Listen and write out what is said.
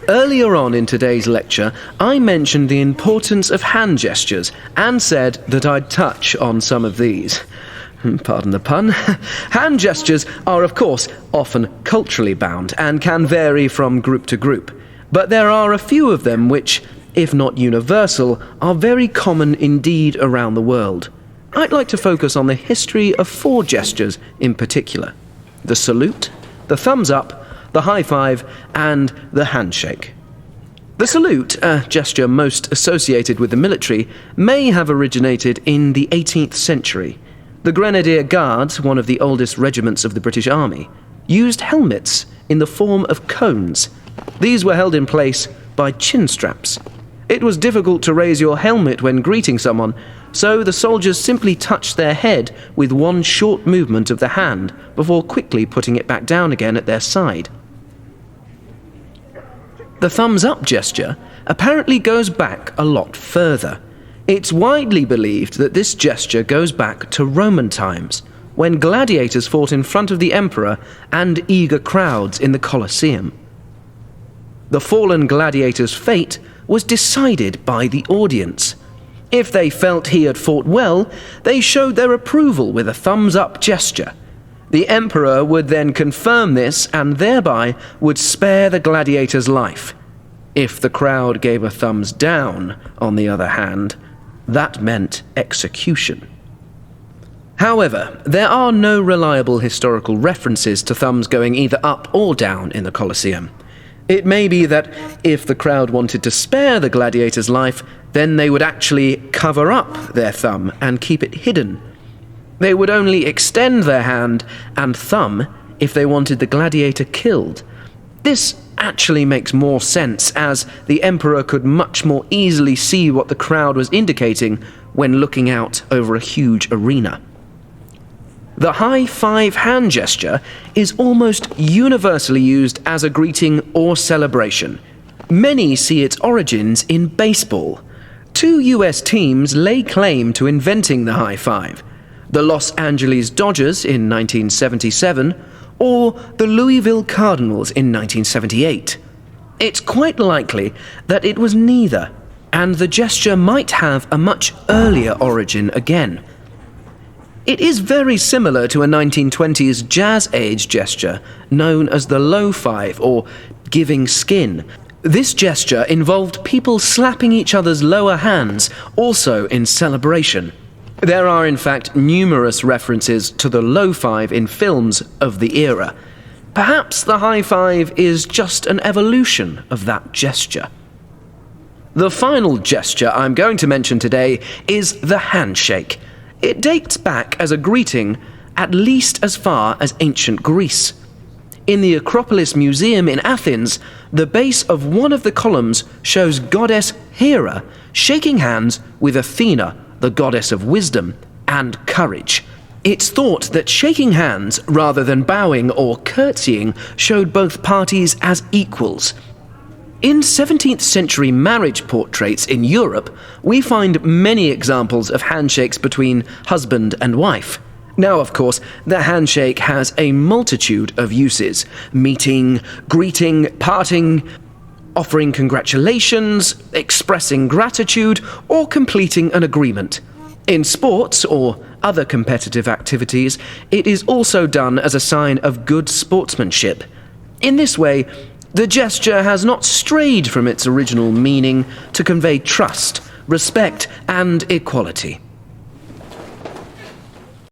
Earlier on in today's lecture, I mentioned the importance of hand gestures and said that I'd touch on some of these. Pardon the pun. Hand gestures are, of course, often culturally bound and can vary from group to group. But there are a few of them which, if not universal, are very common indeed around the world. I'd like to focus on the history of 4 gestures in particular: the salute, the thumbs up, the high five, and the handshake. The salute, a gesture most associated with the military, may have originated in the 18th century. The Grenadier Guards, one of the oldest regiments of the British Army, used helmets in the form of cones. These were held in place by chin straps. It was difficult to raise your helmet when greeting someone, so the soldiers simply touched their head with one short movement of the hand before quickly putting it back down again at their side. The thumbs-up gesture apparently goes back a lot further. It's widely believed that this gesture goes back to Roman times, when gladiators fought in front of the emperor and eager crowds in the Colosseum. The fallen gladiator's fate was decided by the audience. If they felt he had fought well, they showed their approval with a thumbs-up gesture. The emperor would then confirm this and thereby would spare the gladiator's life. If the crowd gave a thumbs down, on the other hand, that meant execution. However, there are no reliable historical references to thumbs going either up or down in the Colosseum. It may be that if the crowd wanted to spare the gladiator's life, then they would actually cover up their thumb and keep it hidden. They would only extend their hand and thumb if they wanted the gladiator killed. This actually makes more sense, as the emperor could much more easily see what the crowd was indicating when looking out over a huge arena. The high five hand gesture is almost universally used as a greeting or celebration. Many see its origins in baseball. 2 US teams lay claim to inventing the high five: the Los Angeles Dodgers in 1977 or the Louisville Cardinals in 1978. It's quite likely that it was neither, and the gesture might have a much earlier origin again. It is very similar to a 1920s jazz age gesture known as the low five or giving skin. This gesture involved people slapping each other's lower hands, also in celebration. There are in fact numerous references to the low five in films of the era. Perhaps the high five is just an evolution of that gesture. The final gesture I'm going to mention today is the handshake. It dates back as a greeting at least as far as ancient Greece. In the Acropolis Museum in Athens, the base of one of the columns shows goddess Hera shaking hands with Athena, the goddess of wisdom and courage. It's thought that shaking hands rather than bowing or curtsying showed both parties as equals. In 17th century marriage portraits in Europe, we find many examples of handshakes between husband and wife. Now, of course, the handshake has a multitude of uses: meeting, greeting, parting, offering congratulations, expressing gratitude, or completing an agreement. In sports or other competitive activities, it is also done as a sign of good sportsmanship. In this way, the gesture has not strayed from its original meaning to convey trust, respect, and equality.